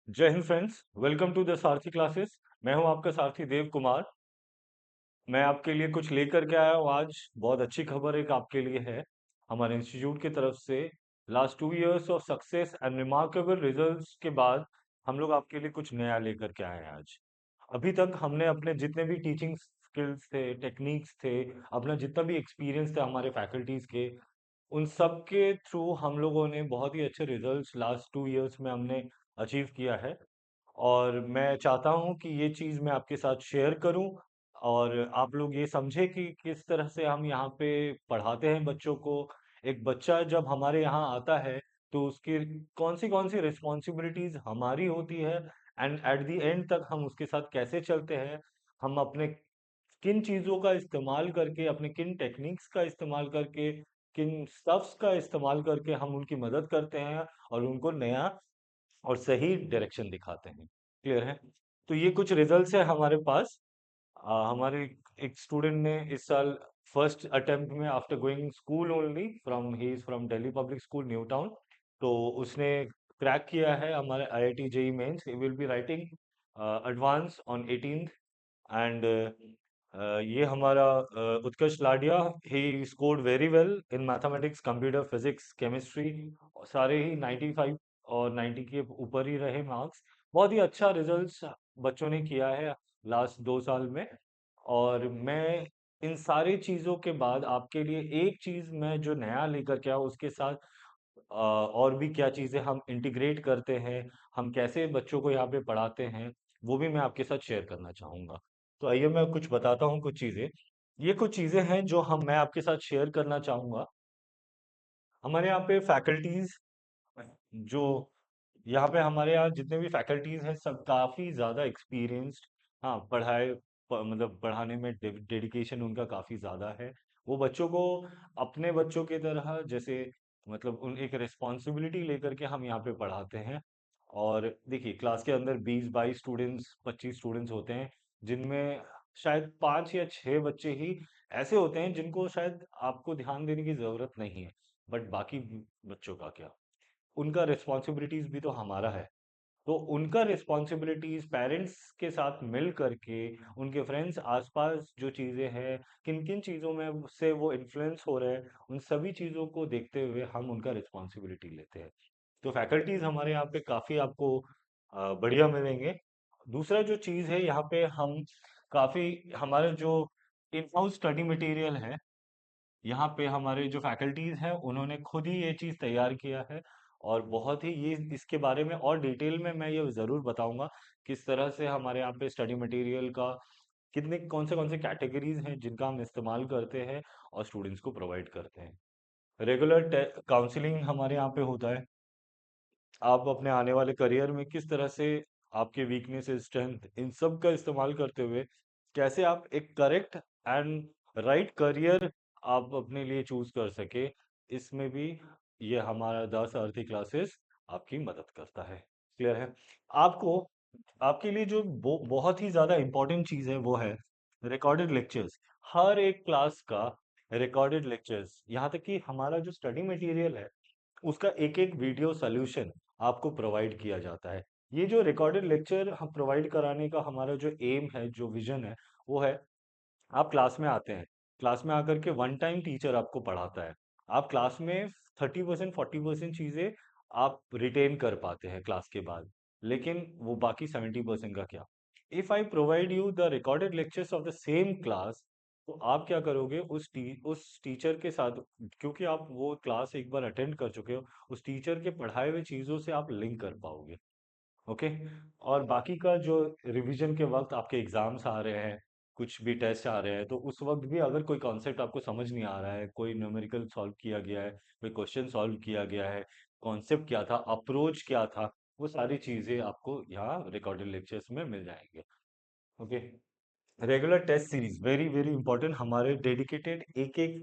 जय हिंद friends, welcome to the Sarathi classes. मैं हूं आपका सारथी देव कुमार। मैं आपके लिए कुछ लेकर के आया हूं आज। बहुत अच्छी खबर एक आपके लिए है। हमारे इंस्टीट्यूट की तरफ से last 2 years of success and remarkable results के बाद हम लोग आपके लिए कुछ नया लेकर के आए हैं आज। अभी तक हमने अपने जितने भी टीचिंग स्किल्स थे, टेक्निक्स थे, अपना जितना भी एक्सपीरियंस था हमारे फैकल्टीज के, उन सब के थ्रू हम लोगों ने बहुत ही अच्छे रिजल्ट्स लास्ट 2 इयर्स में हमने अचीव किया है। और मैं चाहता हूँ कि ये चीज़ मैं आपके साथ शेयर करूँ और आप लोग ये समझे कि किस तरह से हम यहाँ पे पढ़ाते हैं बच्चों को। एक बच्चा जब हमारे यहाँ आता है तो उसकी कौन सी रिस्पॉन्सिबिलिटीज हमारी होती है, एंड एट द एंड तक हम उसके साथ कैसे चलते हैं। हम अपने किन चीज़ों का इस्तेमाल करके, अपने किन टेक्निक्स का इस्तेमाल करके, किन स्टफ्स का इस्तेमाल करके हम उनकी मदद करते हैं और उनको नया और सही डायरेक्शन दिखाते हैं। क्लियर है? तो ये कुछ रिजल्ट्स है हमारे पास। हमारे एक स्टूडेंट ने इस साल फर्स्ट अटेम्प्ट में, after going school only, from he is from Delhi public school new town, तो उसने क्रैक किया है हमारे IIT JEE Mains. He will be writing advance on 18th। And ये हमारा Utkarsh Ladia, he scored very well in mathematics, computer physics, chemistry, सारे ही 95 और 90 के ऊपर ही रहे मार्क्स। बहुत ही अच्छा रिजल्ट्स बच्चों ने किया है लास्ट 2 साल में। और मैं इन सारी चीज़ों के बाद आपके लिए एक चीज़ मैं जो नया लेकर के आया उसके साथ और भी क्या चीज़ें हम इंटीग्रेट करते हैं, हम कैसे बच्चों को यहाँ पे पढ़ाते हैं, वो भी मैं आपके साथ शेयर करना चाहूँगा। तो आइए मैं कुछ बताता हूँ कुछ चीज़ें। ये कुछ चीज़ें हैं जो हम मैं आपके साथ शेयर करना चाहूँगा। हमारे यहाँ पे फैकल्टीज़ जो यहाँ पे हमारे यहाँ जितने भी फैकल्टीज हैं सब काफी ज्यादा एक्सपीरियंस्ड। हाँ, मतलब पढ़ाने में डेडिकेशन उनका काफी ज्यादा है। वो बच्चों को अपने बच्चों की तरह, जैसे मतलब उन एक रिस्पॉन्सिबिलिटी लेकर के हम यहाँ पे पढ़ाते हैं। और देखिए, क्लास के अंदर 20-22 स्टूडेंट्स, 25 स्टूडेंट्स होते हैं, जिनमें शायद 5 या 6 बच्चे ही ऐसे होते हैं जिनको शायद आपको ध्यान देने की जरूरत नहीं है। बट बाकी बच्चों का क्या, उनका रिस्पॉन्सिबिलिटीज भी तो हमारा है। तो उनका रिस्पॉन्सिबिलिटीज पेरेंट्स के साथ मिल करके, उनके फ्रेंड्स आसपास जो चीजें हैं, किन किन चीजों में से वो इन्फ्लुएंस हो रहे हैं, उन सभी चीजों को देखते हुए हम उनका रिस्पॉन्सिबिलिटी लेते हैं। तो फैकल्टीज हमारे यहाँ पे काफी आपको बढ़िया मिलेंगे। दूसरा जो चीज है, यहाँ पे हम काफी, हमारे जो इन हाउस स्टडी मटेरियल है, यहाँ पे हमारे जो फैकल्टीज हैं उन्होंने खुद ही ये चीज़ तैयार किया है। और बहुत ही ये इसके बारे में और डिटेल में मैं ये ज़रूर बताऊंगा किस तरह से हमारे यहाँ पे स्टडी मटेरियल का कितने कौन से कैटेगरीज हैं जिनका हम इस्तेमाल करते हैं और स्टूडेंट्स को प्रोवाइड करते हैं। रेगुलर काउंसलिंग हमारे यहाँ पे होता है। आप अपने आने वाले करियर में किस तरह से आपके वीकनेस, स्ट्रेंथ, इन सब का इस्तेमाल करते हुए कैसे आप एक करेक्ट एंड राइट करियर आप अपने लिए चूज कर सके, इसमें भी ये हमारा 10 आरती क्लासेस आपकी मदद करता है। क्लियर है? आपको, आपके लिए जो बहुत ही ज्यादा इंपॉर्टेंट चीज है वो है रिकॉर्डेड लेक्चर्स। हर एक क्लास का रिकॉर्डेड लेक्चर्स, यहाँ तक कि हमारा जो स्टडी मटेरियल है उसका एक एक वीडियो सॉल्यूशन आपको प्रोवाइड किया जाता है। ये जो रिकॉर्डेड लेक्चर हम प्रोवाइड कराने का हमारा जो एम है, जो विजन है, वो है, आप क्लास में आते हैं, क्लास में आकर के वन टाइम टीचर आपको पढ़ाता है। आप क्लास में 30% 40% चीजें आप रिटेन कर पाते हैं क्लास के बाद, लेकिन वो बाकी 70% का क्या? If I provide you the recorded lectures of the same class, तो आप क्या करोगे, उस टीचर के साथ, क्योंकि आप वो क्लास एक बार अटेंड कर चुके हो, उस टीचर के पढ़ाए हुए चीजों से आप लिंक कर पाओगे। ओके। और बाकी का जो रिवीजन के वक्त आपके एग्जाम्स आ रहे हैं, कुछ भी टेस्ट आ रहे हैं, तो उस वक्त भी अगर कोई कॉन्सेप्ट आपको समझ नहीं आ रहा है, कोई न्यूमेरिकल सॉल्व किया गया है, कोई क्वेश्चन सॉल्व किया गया है, कॉन्सेप्ट क्या था, अप्रोच क्या था, वो सारी चीजें आपको यहाँ रिकॉर्डेड लेक्चर्स में मिल जाएंगे। Okay. Regular test series very very important. हमारे डेडिकेटेड एक एक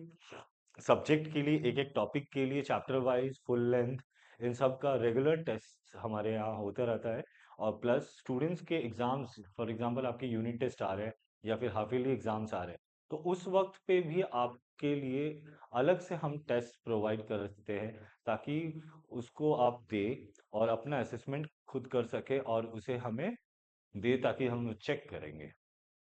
सब्जेक्ट के लिए, एक एक टॉपिक के लिए, चैप्टर वाइज, फुल लेंथ, इन सब का रेगुलर टेस्ट हमारे यहाँ होता रहता है। और प्लस स्टूडेंट्स के एग्जाम्स, फॉर एग्जांपल आपके यूनिट टेस्ट आ रहे हैं या फिर हाफ ईयरली एग्जाम्स आ रहे हैं, तो उस वक्त पे भी आपके लिए अलग से हम टेस्ट प्रोवाइड करते हैं, ताकि उसको आप दे और अपना असेसमेंट खुद कर सके और उसे हमें दे, ताकि हम चेक करेंगे।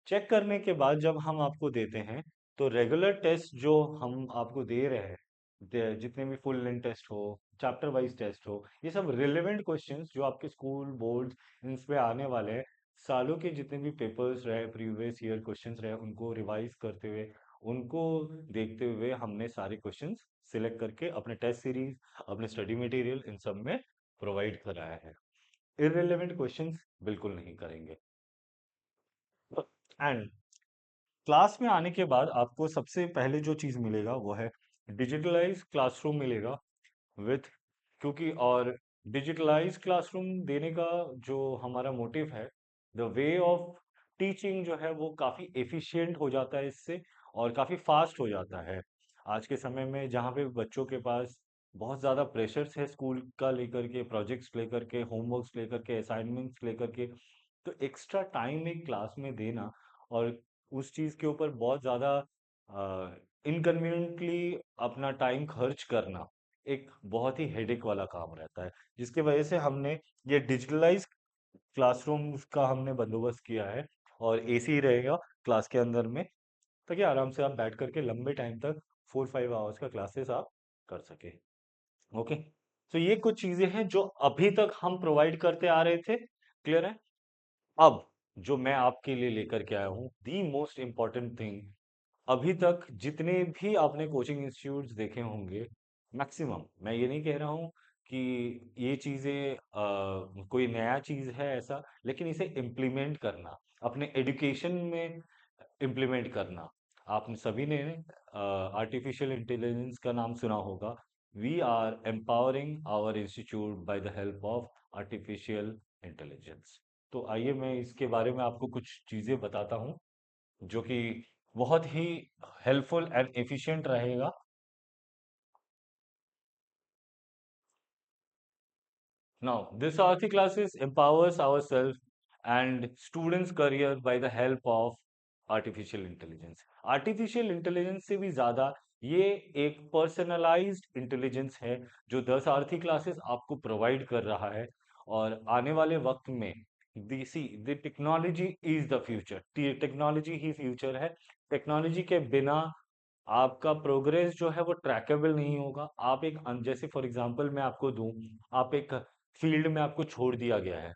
चेक करने के बाद जब हम आपको देते हैं, तो रेगुलर टेस्ट जो हम आपको दे रहे हैं, जितने भी फुल लेंथ टेस्ट हो, चैप्टर वाइज टेस्ट हो, ये सब रिलेवेंट क्वेश्चंस जो आपके स्कूल बोर्ड इन पे आने वाले हैं, सालों के जितने भी पेपर्स रहे, प्रीवियस ईयर क्वेश्चंस रहे, उनको रिवाइज करते हुए, उनको देखते हुए हमने सारे क्वेश्चंस सिलेक्ट करके अपने टेस्ट सीरीज, अपने स्टडी मटेरियल इन सब में प्रोवाइड कराया है। इररिलेवेंट क्वेश्चंस बिल्कुल नहीं करेंगे। एंड क्लास में आने के बाद आपको सबसे पहले जो चीज मिलेगा वो है डिजिटलाइज क्लासरूम मिलेगा विथ, क्योंकि और डिजिटलाइज क्लासरूम देने का जो हमारा मोटिव है, द वे ऑफ टीचिंग जो है वो काफ़ी एफिशिएंट हो जाता है इससे, और काफ़ी फास्ट हो जाता है। आज के समय में जहाँ पे बच्चों के पास बहुत ज़्यादा प्रेशर्स है, स्कूल का लेकर के, प्रोजेक्ट्स लेकर के, होमवर्क्स लेकर के, असाइनमेंट्स लेकर के, तो एक्स्ट्रा टाइम एक क्लास में देना और उस चीज़ के ऊपर बहुत ज़्यादा इनकन्वीनियंटली अपना टाइम खर्च करना एक बहुत ही हेडेक वाला काम रहता है, जिसकी वजह से हमने ये डिजिटलाइज क्लासरूम का हमने बंदोबस्त किया है। और एसी रहेगा क्लास के अंदर में, ताकि आराम से आप बैठ करके लंबे टाइम तक 4-5 आवर्स का क्लासेस आप कर सके। ओके, तो ये कुछ चीजें हैं जो अभी तक हम प्रोवाइड करते आ रहे थे। क्लियर है? अब जो मैं आपके लिए लेकर के आया हूँ, दी मोस्ट इम्पॉर्टेंट थिंग, अभी तक जितने भी आपने कोचिंग इंस्टीट्यूट्स देखे होंगे, मैक्सिमम, मैं ये नहीं कह रहा हूँ कि ये चीज़ें कोई नया चीज़ है ऐसा, लेकिन इसे इम्प्लीमेंट करना, अपने एजुकेशन में इम्प्लीमेंट करना। आप सभी ने आर्टिफिशियल इंटेलिजेंस का नाम सुना होगा। We are empowering our institute by the help of artificial intelligence. तो आइए मैं इसके बारे में आपको कुछ चीज़ें बताता हूँ, जो कि बहुत ही हेल्पफुल एंड एफिशिएंट रहेगा। Now, this Aarthi classes empowers ourselves and students' career by the help of artificial intelligence. Artificial intelligence से भी ज्यादा ये एक पर्सनलाइज्ड इंटेलिजेंस है, जो 10 आरती क्लासेस आपको प्रोवाइड कर रहा है। और आने वाले वक्त में the technology is the future, technology he future है। टेक्नोलॉजी के बिना आपका प्रोग्रेस जो है वो ट्रैकेबल नहीं होगा। आप एक जैसे फॉर एग्जांपल मैं आपको दूं, आप एक फील्ड में आपको छोड़ दिया गया है,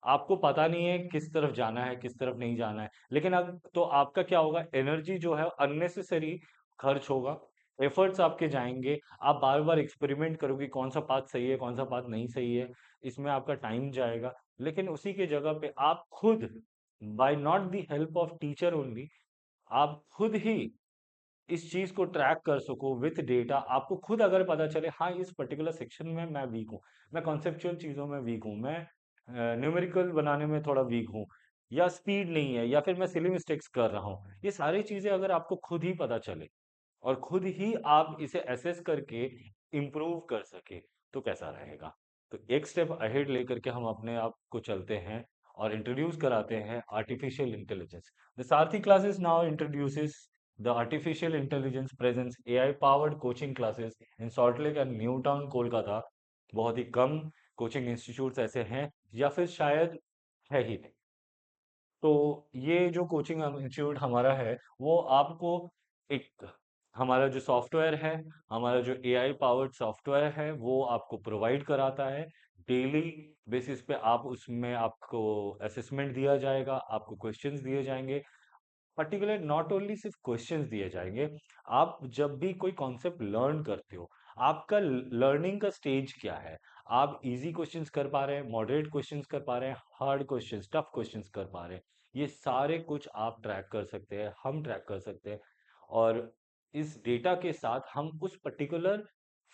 आपको पता नहीं है किस तरफ जाना है, किस तरफ नहीं जाना है, लेकिन अब तो आपका क्या होगा, एनर्जी जो है अननेसेसरी खर्च होगा, एफर्ट्स आपके जाएंगे, आप बार बार एक्सपेरिमेंट करोगे कौन सा पाथ सही है, कौन सा पाथ नहीं सही है, इसमें आपका टाइम जाएगा। लेकिन उसी के जगह पे आप खुद, by not the help of teacher only, आप खुद ही इस चीज को ट्रैक कर सको विथ डेटा। आपको खुद अगर पता चले हाँ इस पर्टिकुलर सेक्शन में मैं वीक हूँ, मैं कॉन्सेप्चुअल चीजों में वीक हूँ, मैं न्यूमेरिकल बनाने में थोड़ा वीक हूँ, या स्पीड नहीं है, या फिर मैं सिली मिस्टेक्स कर रहा हूँ, ये सारी चीजें अगर आपको खुद ही पता चले और खुद ही आप इसे एसेस करके इम्प्रूव कर सके, तो कैसा रहेगा। तो एक स्टेप अहेड लेकर के हम अपने आप को चलते हैं और इंट्रोड्यूस कराते हैं artificial intelligence. The Sarathi classes now introduces the artificial intelligence presence AI powered coaching classes in salt lake and new town Kolkata. बहुत ही कम कोचिंग इंस्टीट्यूट्स ऐसे हैं, या फिर शायद है ही नहीं। तो ये जो कोचिंग इंस्टीट्यूट हमारा है, वो आपको एक, हमारा जो सॉफ्टवेयर है, हमारा जो एआई पावर्ड सॉफ्टवेयर है, वो आपको प्रोवाइड कराता है। डेली बेसिस पे आप उसमें, आपको असेसमेंट दिया जाएगा, आपको क्वेश्चंस दिए जाएंगे। पर्टिकुलर नॉट ओनली सिर्फ क्वेश्चंस दिए जाएंगे, आप जब भी कोई कॉन्सेप्ट लर्न करते हो, आपका लर्निंग का स्टेज क्या है, आप इजी क्वेश्चंस कर पा रहे हैं, मॉडरेट क्वेश्चंस कर पा रहे हैं, हार्ड क्वेश्चंस, टफ क्वेश्चंस कर पा रहे हैं, ये सारे कुछ आप ट्रैक कर सकते हैं, हम ट्रैक कर सकते हैं। और इस डेटा के साथ हम उस पर्टिकुलर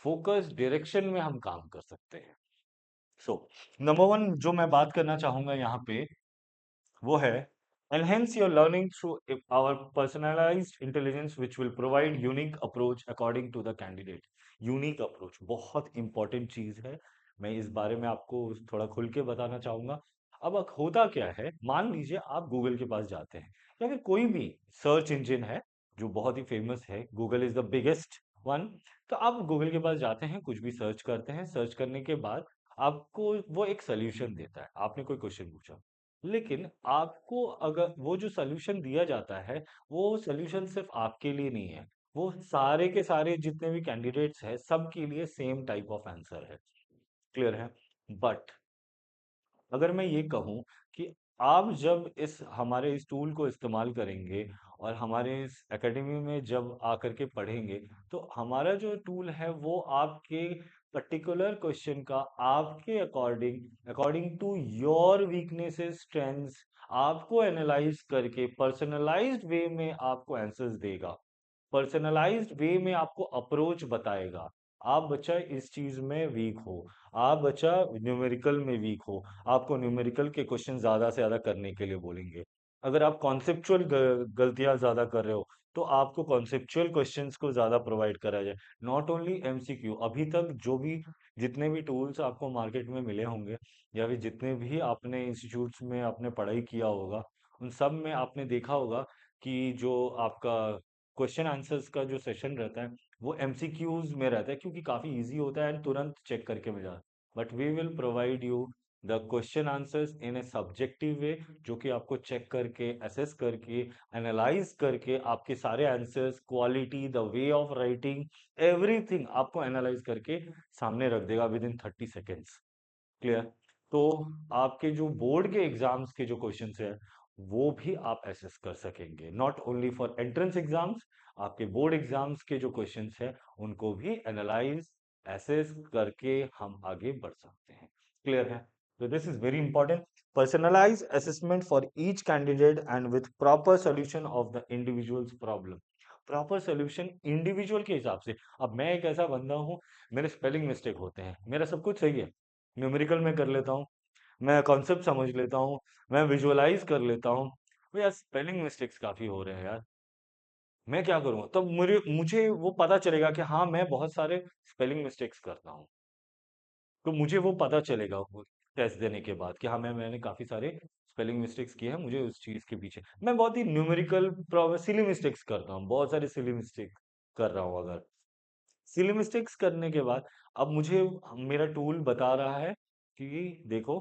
फोकस डायरेक्शन में हम काम कर सकते हैं। सो नंबर वन जो मैं बात करना चाहूंगा यहाँ पे, वो है enhance your learning through our personalized intelligence which will provide unique approach according to the candidate। Unique approach बहुत इंपॉर्टेंट चीज है, मैं इस बारे में आपको थोड़ा खुल के बताना चाहूंगा। अब होता क्या है, मान लीजिए आप गूगल के पास जाते हैं, या फिर कोई भी सर्च इंजन है जो बहुत ही फेमस है, Google is the biggest one. तो आप गूगल के पास जाते हैं, कुछ भी सर्च करते हैं, सर्च करने के बाद आपको वो एक सोल्यूशन देता है। आपने कोई क्वेश्चन पूछा, लेकिन आपको अगर वो जो सोल्यूशन दिया जाता है, वो सोल्यूशन सिर्फ आपके लिए नहीं है, वो सारे के सारे जितने भी कैंडिडेट्स हैं सबके लिए सेम टाइप ऑफ आंसर है। क्लियर है? बट अगर मैं ये कहूँ कि आप जब इस हमारे इस टूल को इस्तेमाल करेंगे और हमारे इस एकेडमी में जब आकर के पढ़ेंगे, तो हमारा जो टूल है वो आपके पर्टिकुलर क्वेश्चन का आपके according according to your weaknesses strengths आपको एनालाइज करके पर्सनलाइज्ड वे में आपको आंसर्स देगा, पर्सनलाइज्ड वे में आपको अप्रोच बताएगा। आप बच्चा इस चीज में वीक हो, आप बच्चा न्यूमेरिकल में वीक हो, आपको न्यूमेरिकल के क्वेश्चन ज्यादा से ज्यादा करने के लिए बोलेंगे। अगर आप कॉन्सेप्चुअल गलतियां ज्यादा कर रहे हो, तो आपको कॉन्सेप्चुअल क्वेश्चंस को ज्यादा प्रोवाइड करा जाए, नॉट ओनली एमसीक्यू। अभी तक जो भी जितने भी टूल्स आपको मार्केट में मिले होंगे, या फिर जितने भी आपने इंस्टीट्यूट्स में आपने पढ़ाई किया होगा, उन सब में आपने देखा होगा कि जो आपका क्वेश्चन आंसर्स का जो सेशन रहता है वो एमसीक्यूज में रहता है, क्योंकि काफी इजी होता है एंड तुरंत चेक करके मिल जाता है। But we will provide you the question answers in a subjective way, जो कि आपको चेक करके असेस करके एनालाइज करके आपके सारे answers, quality, the way of writing, everything आपको एनालाइज करके सामने रख देगा विद इन 30 सेकेंड्स। क्लियर? तो आपके जो बोर्ड के एग्जाम्स के जो क्वेश्चंस है वो भी आप असेस कर सकेंगे, not only for entrance exams, आपके बोर्ड एग्जाम्स के जो क्वेश्चंस है उनको भी एनालाइज असेस करके हम आगे बढ़ सकते हैं। क्लियर है? तो this is very important, personalise assessment for each candidate and with proper solution of the individuals problem. Proper solution individual के हिसाब से। अब मैं एक ऐसा बंदा हूँ, मेरे स्पेलिंग मिस्टेक होते हैं, मेरा सब कुछ सही है, न्यूमेरिकल में कर लेता हूँ, मैं कॉन्सेप्ट समझ लेता हूँ, मैं विजुअलाइज कर लेता हूँ, तो यार स्पेलिंग मिस्टेक्स काफी हो रहे हैं यार, मैं क्या करूँ? तब मुझे मुझे वो पता चलेगा कि हाँ मैं बहुत सारे स्पेलिंग मिस्टेक्स करता हूँ, तो मुझे वो पता चलेगा वो टेस्ट देने के बाद कि हाँ मैंने काफी सारे स्पेलिंग मिस्टेक्स किए हैं, मुझे उस चीज के पीछे मैं बहुत ही न्यूमेरिकल सिली मिस्टेक्स करता हूँ, बहुत सारे सिली मिस्टेक कर रहा हूँ। अगर सिली मिस्टेक्स करने के बाद अब मुझे मेरा टूल बता रहा है कि देखो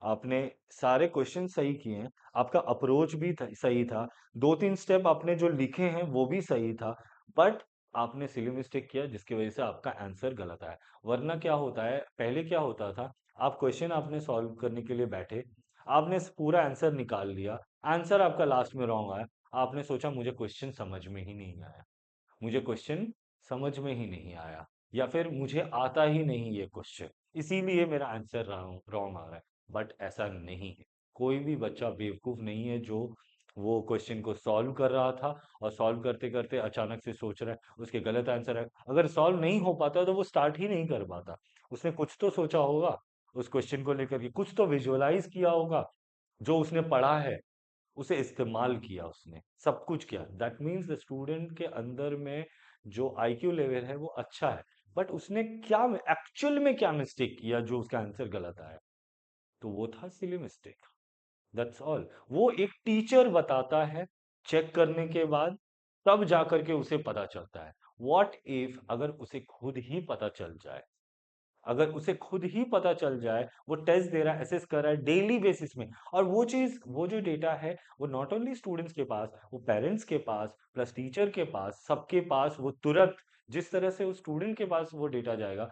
आपने सारे क्वेश्चन सही किए हैं, आपका अप्रोच भी सही था, दो तीन स्टेप आपने जो लिखे हैं वो भी सही था, बट आपने सिली मिस्टेक किया जिसकी वजह से आपका आंसर गलत आया। वरना क्या होता है, पहले क्या होता था, आप क्वेश्चन आपने सॉल्व करने के लिए बैठे, आपने पूरा आंसर निकाल लिया, आंसर आपका लास्ट में रॉन्ग आया, आपने सोचा मुझे क्वेश्चन समझ में ही नहीं आया, मुझे क्वेश्चन समझ में ही नहीं आया, या फिर मुझे आता ही नहीं ये क्वेश्चन, इसीलिए मेरा आंसर रॉन्ग रॉन्ग आ रहा है। बट ऐसा नहीं है, कोई भी बच्चा बेवकूफ नहीं है जो वो क्वेश्चन को सॉल्व कर रहा था और सॉल्व करते करते अचानक से सोच रहा है उसके गलत आंसर है। अगर सॉल्व नहीं हो पाता तो वो स्टार्ट ही नहीं कर पाता, उसने कुछ तो सोचा होगा उस क्वेश्चन को लेकर के, कुछ तो विजुअलाइज किया होगा, जो उसने पढ़ा है उसे इस्तेमाल किया, उसने सब कुछ किया। दैट मीन्स द स्टूडेंट के अंदर में जो आईक्यू लेवल है वो अच्छा है, बट उसने क्या एक्चुअल में क्या मिस्टेक किया जो उसका आंसर गलत आया, तो वो था सिली मिस्टेक। That's all. वो एक टीचर बताता है चेक करने के बाद, तब जाकर के उसे पता चलता है। व्हाट इफ अगर उसे खुद ही पता चल जाए, अगर उसे खुद ही पता चल जाए, वो टेस्ट दे रहा है, असेस कर रहा है डेली बेसिस में, और वो चीज वो जो डेटा है वो नॉट ओनली स्टूडेंट्स के पास, वो पेरेंट्स के पास प्लस टीचर के पास, सबके पास वो तुरंत, जिस तरह से उस स्टूडेंट के पास वो डेटा जाएगा,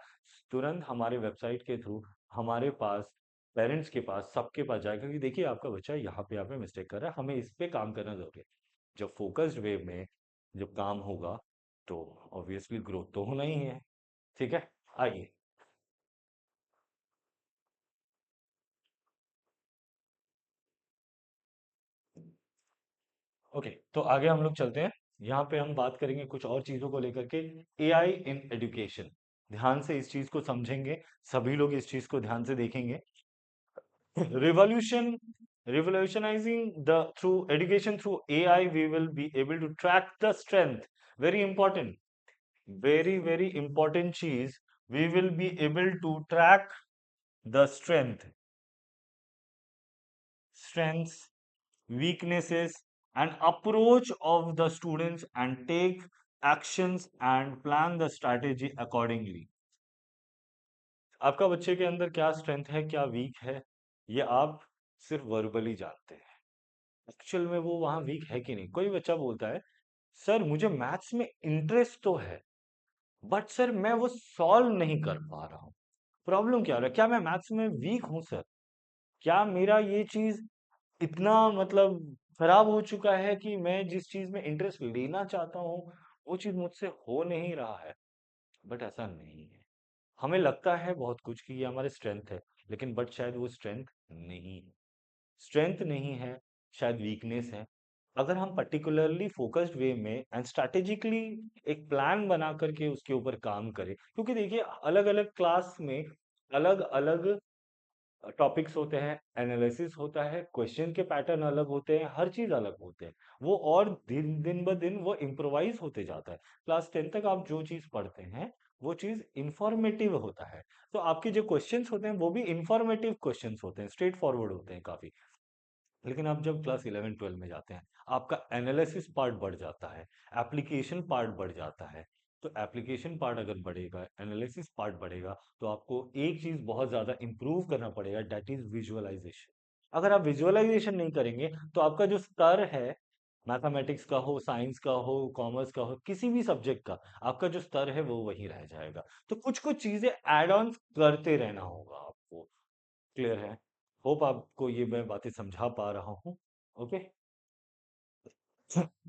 तुरंत हमारे वेबसाइट के थ्रू हमारे पास, पेरेंट्स के पास, सबके पास जाएगा कि देखिए आपका बच्चा यहाँ पे मिस्टेक कर रहा है, हमें इस पे काम करना जरूरी है। जब फोकस्ड वे में जब काम होगा तो ऑब्वियसली ग्रोथ तो होना ही है। ठीक है, आइए। ओके, तो आगे हम लोग चलते हैं। यहाँ पे हम बात करेंगे कुछ और चीजों को लेकर के, एआई इन एजुकेशन। ध्यान से इस चीज को समझेंगे, सभी लोग इस चीज को ध्यान से देखेंगे। Revolution, revolutionizing the through education through AI, we will be able to track the strength. Very important, very important cheese. We will be able to track the strengths, weaknesses and approach of the students and take actions and plan the strategy accordingly. आपका बच्चे के अंदर क्या strength है, क्या week है, ये आप सिर्फ वर्बली जानते हैं। एक्चुअल में वो वहां वीक है कि नहीं। कोई बच्चा बोलता है सर मुझे मैथ्स में इंटरेस्ट तो है, बट सर मैं वो सॉल्व नहीं कर पा रहा हूँ। प्रॉब्लम क्या हो रहा है? क्या मैं मैथ्स में वीक हूँ सर? क्या मेरा ये चीज इतना मतलब खराब हो चुका है कि मैं जिस चीज में इंटरेस्ट लेना चाहता हूँ वो चीज मुझसे हो नहीं रहा है? बट ऐसा नहीं है। हमें लगता है बहुत कुछ कि ये हमारे स्ट्रेंथ है, लेकिन बट शायद वो स्ट्रेंथ नहीं है। स्ट्रेंथ नहीं है, शायद वीकनेस है। अगर हम पर्टिकुलरली फोकस्ड वे में एंड स्ट्रैटेजिकली एक प्लान बना करके उसके ऊपर काम करें, क्योंकि देखिए अलग अलग क्लास में अलग अलग टॉपिक्स होते हैं, एनालिसिस होता है, क्वेश्चन के पैटर्न अलग होते हैं, हर चीज अलग होते हैं। वो और दिन दिन ब दिन वो इम्प्रोवाइज होते जाता है। क्लास 10 तक आप जो चीज पढ़ते हैं वो चीज इंफॉर्मेटिव होता है। तो आपके जो क्वेश्चंस होते हैं वो भी इंफॉर्मेटिव क्वेश्चंस होते हैं, स्ट्रेट फॉरवर्ड होते हैं काफी। लेकिन आप जब क्लास 11 12 में जाते हैं, आपका एनालिसिस पार्ट बढ़ जाता है, एप्लीकेशन पार्ट बढ़ जाता है। तो एप्लीकेशन पार्ट अगर बढ़ेगा, एनालिसिस पार्ट बढ़ेगा, तो आपको एक चीज बहुत ज्यादा इंप्रूव करना पड़ेगा, दैट इज विजुअलाइजेशन। अगर आप विजुअलाइजेशन नहीं करेंगे तो आपका जो स्तर है, मैथमेटिक्स का हो, साइंस का हो, कॉमर्स का हो, किसी भी सब्जेक्ट का, आपका जो स्तर है वो वही रह जाएगा। तो कुछ कुछ चीजें एड ऑन करते रहना होगा आपको। क्लियर है? होप आपको ये मैं बातें समझा पा रहा हूँ। ओके।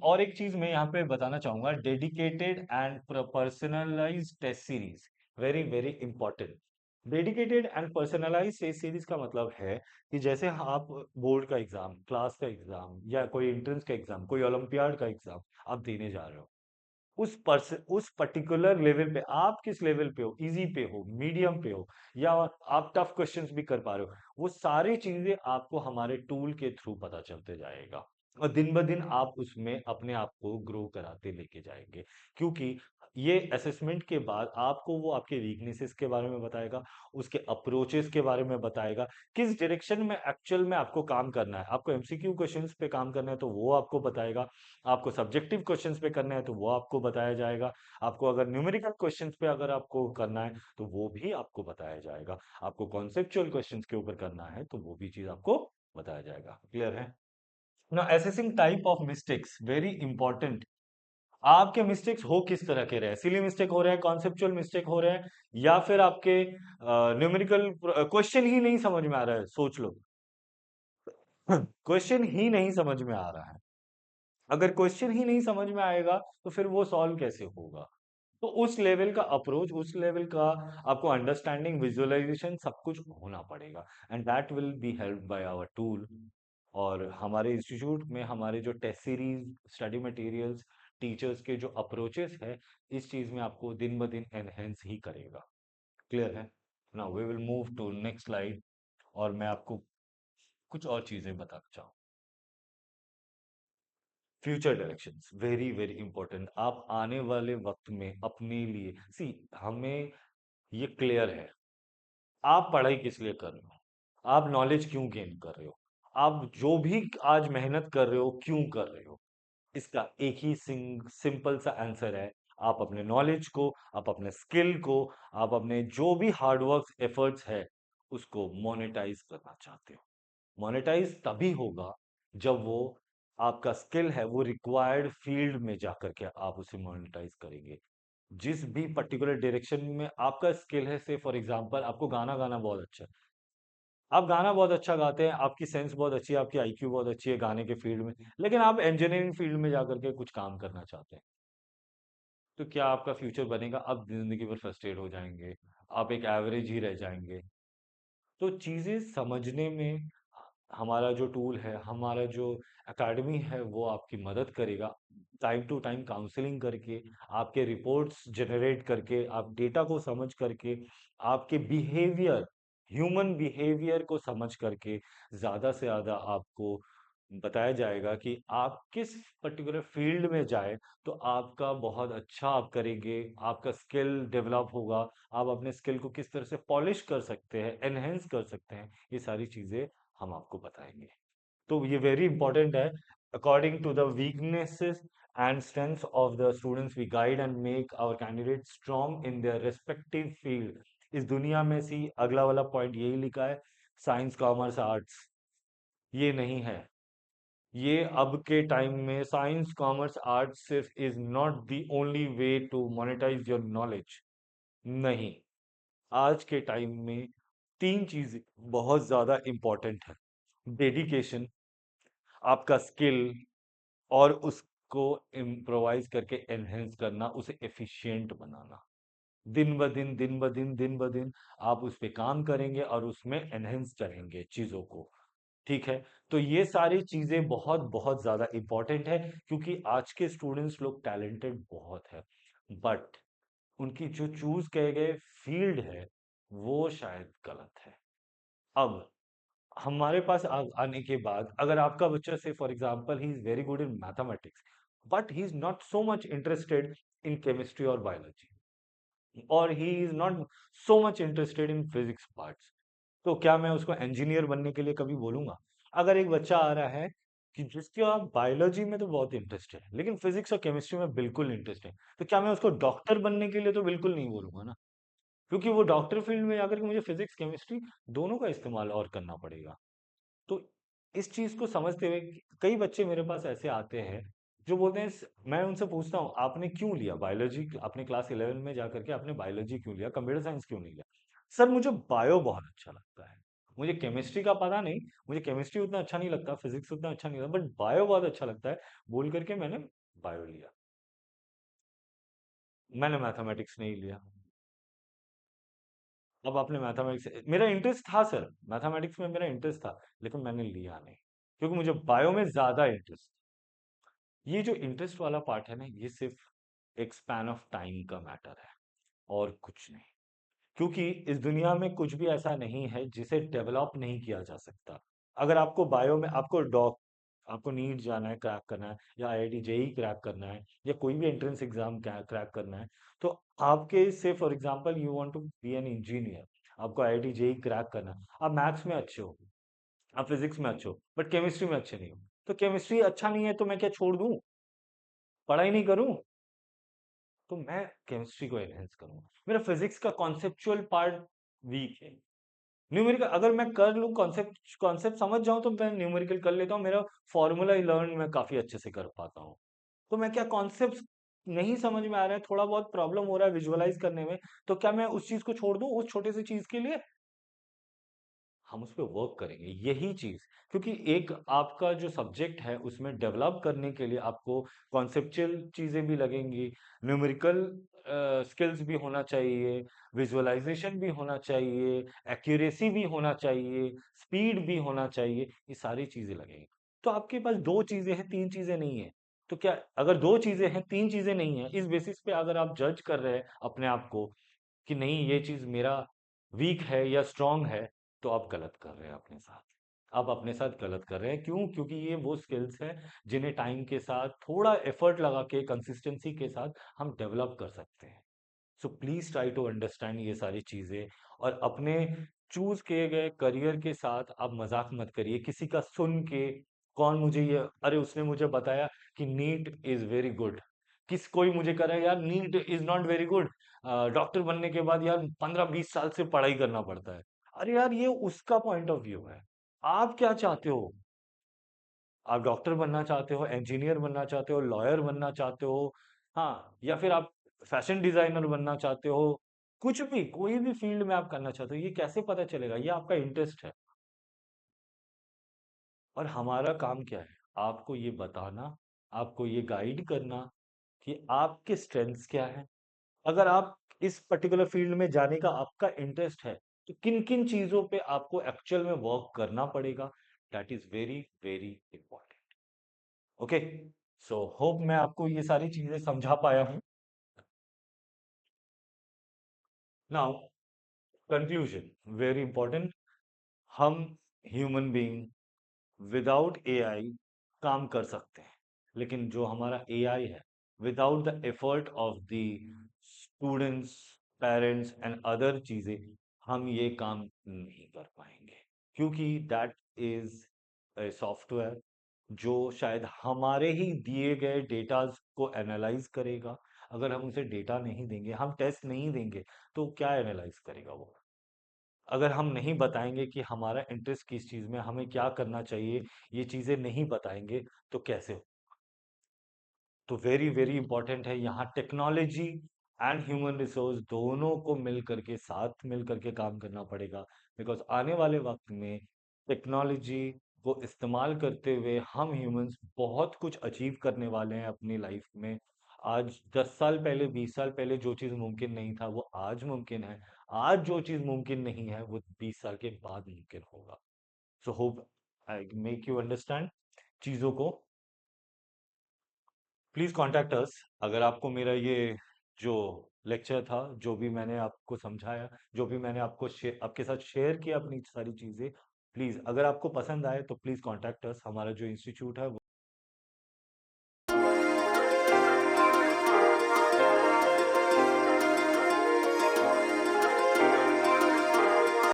और एक चीज मैं यहाँ पे बताना चाहूंगा, dedicated and personalised test series, very very important. Dedicated and personalised test series का मतलब है कि जैसे आप बोर्ड का एग्जाम, क्लास का एग्जाम, या कोई एंट्रेंस का एग्जाम, कोई ओलंपियाड का एग्जाम आप देने जा रहे हो, उस पर्टिकुलर लेवल पे आप किस लेवल पे हो, इजी पे हो, मीडियम पे हो, या आप टफ क्वेश्चंस भी कर पा रहे हो, वो सारी चीजें आपको हमारे टूल के थ्रू पता चलते जाएगा। और दिन ब दिन आप उसमें अपने आप को ग्रो कराते लेके जाएंगे, क्योंकि ये असेसमेंट के बाद आपको वो आपके वीकनेसेस के बारे में बताएगा, उसके अप्रोचेस के बारे में बताएगा, किस डायरेक्शन में एक्चुअल में आपको काम करना है। आपको एमसीक्यू क्वेश्चंस पे काम करना है तो वो आपको बताएगा, आपको सब्जेक्टिव क्वेश्चंस पे करना है तो वो आपको बताया जाएगा, आपको अगर न्यूमेरिकल क्वेश्चंस पे अगर आपको करना है तो वो भी आपको बताया जाएगा, आपको कॉन्सेप्चुअल क्वेश्चंस के ऊपर करना है तो वो भी चीज आपको बताया जाएगा। क्लियर है? ना assessing type of mistakes, very important. आपके मिस्टेक्स हो किस तरह के रहे हैं? सिली मिस्टेक हो रहे हैं, कॉन्सेप्चुअल मिस्टेक हो रहे हैं, या फिर आपके न्यूमेरिकल क्वेश्चन ही नहीं समझ में आ रहा है? सोच लो, क्वेश्चन ही नहीं समझ में आ रहा है। अगर क्वेश्चन ही नहीं समझ में आएगा तो फिर वो सॉल्व कैसे होगा? तो उस लेवल का अप्रोच, उस लेवल का आपको अंडरस्टैंडिंग, विजुअलाइजेशन सब कुछ होना पड़ेगा, and that will be help by our tool. और हमारे इंस्टीट्यूट में हमारे जो test series, study materials, teachers के जो अप्रोचेस है, इस चीज में आपको दिन ब दिन एनहेंस ही करेगा। क्लियर है? Now we will move to next slide, और मैं आपको कुछ और चीजें बताना चाहूँ। Future directions, very very important. आप आने वाले वक्त में अपने लिए सी, हमें ये क्लियर है आप पढ़ाई किस लिए कर रहे हो, आप नॉलेज क्यों गेन कर रहे हो, आप जो भी आज मेहनत कर रहे हो क्यों कर रहे हो। इसका एक ही सिंपल सा आंसर है, आप अपने नॉलेज को, आप अपने स्किल को, आप अपने जो भी हार्डवर्क एफर्ट्स है उसको मोनेटाइज करना चाहते हो। मोनेटाइज तभी होगा जब वो आपका स्किल है वो रिक्वायर्ड फील्ड में जाकर के आप उसे मोनेटाइज करेंगे। जिस भी पर्टिकुलर डायरेक्शन में आपका स्किल है, से फॉर एग्जांपल आपको गाना गाना बहुत अच्छा है, आप गाना बहुत अच्छा गाते हैं, आपकी सेंस बहुत अच्छी है, आपकी आईक्यू बहुत अच्छी है गाने के फील्ड में, लेकिन आप इंजीनियरिंग फील्ड में जाकर के कुछ काम करना चाहते हैं, तो क्या आपका फ्यूचर बनेगा? आप जिंदगी भर फ्रस्ट्रेट हो जाएंगे, आप एक एवरेज ही रह जाएंगे। तो चीजें समझने में हमारा जो टूल है, हमारा जो एकेडमी है, वो आपकी मदद करेगा। टाइम टू टाइम काउंसलिंग करके, आपके रिपोर्ट्स जनरेट करके, आप डेटा को समझ करके, आपके बिहेवियर, ह्यूमन बिहेवियर को समझ करके ज्यादा से ज्यादा आपको बताया जाएगा कि आप किस पर्टिकुलर फील्ड में जाए तो आपका बहुत अच्छा आप करेंगे, आपका स्किल डेवलप होगा, आप अपने स्किल को किस तरह से पॉलिश कर सकते हैं, एनहेंस कर सकते हैं, ये सारी चीजें हम आपको बताएंगे। तो ये वेरी इंपॉर्टेंट है। According to the weaknesses and strengths of the students we guide and make our candidate strong in their respective field. इस दुनिया में सी अगला वाला पॉइंट यही लिखा है, साइंस कॉमर्स आर्ट्स, ये नहीं है। ये अब के टाइम में साइंस कॉमर्स आर्ट्स सिर्फ is not the only way to monetise your knowledge. नहीं, आज के टाइम में तीन चीज बहुत ज्यादा इंपॉर्टेंट है। डेडिकेशन, आपका स्किल, और उसको इम्प्रोवाइज करके एनहेंस करना, उसे एफिशिएंट बनाना। दिन ब दिन आप उस पे काम करेंगे और उसमें एनहेंस करेंगे चीजों को। ठीक है, तो ये सारी चीजें बहुत बहुत ज्यादा इंपॉर्टेंट है, क्योंकि आज के स्टूडेंट्स लोग टैलेंटेड बहुत है, बट उनकी जो चूज किए गए फील्ड है वो शायद गलत है। अब हमारे पास आने के बाद अगर आपका बच्चा से for example he is very good in mathematics, but he is not so much interested in chemistry और बायोलॉजी, और he is not so much interested in physics parts, तो क्या मैं उसको इंजीनियर बनने के लिए कभी बोलूंगा? अगर एक बच्चा आ रहा है कि जिसका बायोलॉजी में तो बहुत इंटरेस्ट है लेकिन फिजिक्स और केमिस्ट्री में बिल्कुल इंटरेस्ट है, तो क्या मैं उसको डॉक्टर बनने के लिए तो बिल्कुल नहीं बोलूंगा ना, क्योंकि वो डॉक्टर फील्ड में जाकर के मुझे फिजिक्स केमिस्ट्री दोनों का इस्तेमाल और करना पड़ेगा। तो इस चीज को समझते हुए कई बच्चे मेरे पास ऐसे आते हैं जो बोलते हैं, मैं उनसे पूछता हूँ आपने क्यों लिया बायोलॉजी, आपने क्लास 11 में जाकर के आपने बायोलॉजी क्यों लिया, कंप्यूटर साइंस क्यों नहीं लिया? सर मुझे बायो बहुत अच्छा लगता है, मुझे केमिस्ट्री का पता नहीं, मुझे केमिस्ट्री उतना अच्छा नहीं लगता, फिजिक्स उतना अच्छा नहीं लगता, बट बायो बहुत अच्छा लगता है, बोल करके मैंने बायो लिया। मैंने मैथमेटिक्स नहीं लिया। अब आपने मैथमेटिक्स, मेरा इंटरेस्ट था सर, मैथमेटिक्स में मेरा इंटरेस्ट था, लेकिन मैंने लिया नहीं, क्योंकि मुझे बायो में ज्यादा इंटरेस्ट। ये जो इंटरेस्ट वाला पार्ट है ना, ये सिर्फ एक स्पैन ऑफ टाइम का मैटर है, और कुछ नहीं। क्योंकि इस दुनिया में कुछ भी ऐसा नहीं है जिसे डेवलप नहीं किया जा सकता। अगर आपको बायो में आपको नीट जाना है, क्रैक करना है, या आईआईटी जेई क्रैक करना है, या कोई भी एंट्रेंस एग्जाम क्रैक करना है, तो आपके से for example you want to be an engineer, आपको आईआईटी जेई क्रैक करना है, आप मैथ्स में अच्छे हो, आप फिजिक्स में अच्छे हो, बट केमिस्ट्री में अच्छे नहीं हो, तो केमिस्ट्री अच्छा नहीं है तो मैं क्या छोड़ दूं, पढ़ाई नहीं करूं? तो मैं केमिस्ट्री को एनहेंस करूंगा। मेरा फिजिक्स का कॉन्सेप्चुअल पार्ट वीक है। न्यूमेरिकल अगर मैं कर लूं, कॉन्सेप्ट कॉन्सेप्ट समझ जाऊं तो मैं न्यूमेरिकल कर लेता हूं, मेरा फॉर्मूला ही लर्न मैं काफी अच्छे से कर पाता हूं। तो मैं क्या कॉन्सेप्ट नहीं समझ में आ रहा है, थोड़ा बहुत प्रॉब्लम हो रहा है विजुअलाइज करने में, तो क्या मैं उस चीज को छोड़ दूं उस छोटे सी चीज के लिए? हम उस पे वर्क करेंगे, यही चीज। क्योंकि एक आपका जो सब्जेक्ट है उसमें डेवलप करने के लिए आपको कॉन्सेप्चुअल चीजें भी लगेंगी, न्यूमेरिकल स्किल्स भी होना चाहिए, विजुअलाइजेशन भी होना चाहिए, एक्यूरेसी भी होना चाहिए, स्पीड भी होना चाहिए, ये सारी चीजें लगेंगी। तो आपके पास दो चीजें हैं, तीन चीजें नहीं है। तो क्या, अगर दो चीजें हैं तीन चीजें नहीं है, इस बेसिस पे अगर आप जज कर रहे हैं अपने आप को कि नहीं ये चीज मेरा वीक है या स्ट्रांग है, तो आप गलत कर रहे हैं अपने साथ। आप अपने साथ गलत कर रहे हैं, क्यों? क्योंकि ये वो स्किल्स हैं जिन्हें टाइम के साथ थोड़ा एफर्ट लगा के कंसिस्टेंसी के साथ हम डेवलप कर सकते हैं। So please try to understand ये सारी चीजें, और अपने चूज किए गए करियर के साथ आप मजाक मत करिए किसी का सुन के। कौन मुझे ये, अरे उसने मुझे बताया कि नीट इज वेरी गुड, किस कोई मुझे कह रहा है यार NEET is not very good, doctor बनने के बाद यार 15-20 साल से पढ़ाई करना पड़ता है। अरे यार ये उसका पॉइंट ऑफ व्यू है, आप क्या चाहते हो? आप डॉक्टर बनना चाहते हो, इंजीनियर बनना चाहते हो, लॉयर बनना चाहते हो, हाँ, या फिर आप फैशन डिजाइनर बनना चाहते हो, कुछ भी कोई भी फील्ड में आप करना चाहते हो, ये कैसे पता चलेगा? ये आपका इंटरेस्ट है, और हमारा काम क्या है? आपको ये बताना, आपको ये गाइड करना कि आपके स्ट्रेंथ्स क्या है। अगर आप इस पर्टिकुलर फील्ड में जाने का आपका इंटरेस्ट है, तो किन किन चीजों पे आपको एक्चुअल में वर्क करना पड़ेगा, that is very very important. Okay, so hope मैं आपको ये सारी चीजें समझा पाया हूं। Now conclusion, very important. हम ह्यूमन बीइंग विदाउट एआई काम कर सकते हैं, लेकिन जो हमारा एआई है, without the effort of the students, parents and other चीजें, हम ये काम नहीं कर पाएंगे, क्योंकि दैट इज सॉफ्टवेयर जो शायद हमारे ही दिए गए डेटास को एनालाइज करेगा। अगर हम उसे डेटा नहीं देंगे, हम टेस्ट नहीं देंगे, तो क्या एनालाइज करेगा वो? अगर हम नहीं बताएंगे कि हमारा इंटरेस्ट किस चीज में, हमें क्या करना चाहिए, ये चीजें नहीं बताएंगे, तो कैसे हो? तो वेरी वेरी इंपॉर्टेंट है यहाँ टेक्नोलॉजी एंड ह्यूमन रिसोर्स दोनों को मिल करके, साथ मिल करके काम करना पड़ेगा। बिकॉज आने वाले वक्त में टेक्नोलॉजी को इस्तेमाल करते हुए हम ह्यूमंस बहुत कुछ अचीव करने वाले हैं अपनी लाइफ में। आज 10 साल पहले, 20 साल पहले जो चीज़ मुमकिन नहीं था वो आज मुमकिन है। आज जो चीज़ मुमकिन नहीं है वो 20 साल के बाद मुमकिन होगा। So hope I make you understand चीज़ों को। Please contact us. अगर आपको मेरा ये जो लेक्चर था, जो भी मैंने आपको समझाया, जो भी मैंने आपके साथ शेयर किया अपनी सारी चीजें, प्लीज अगर आपको पसंद आए तो प्लीज कॉन्टैक्ट अस। हमारा जो इंस्टीट्यूट है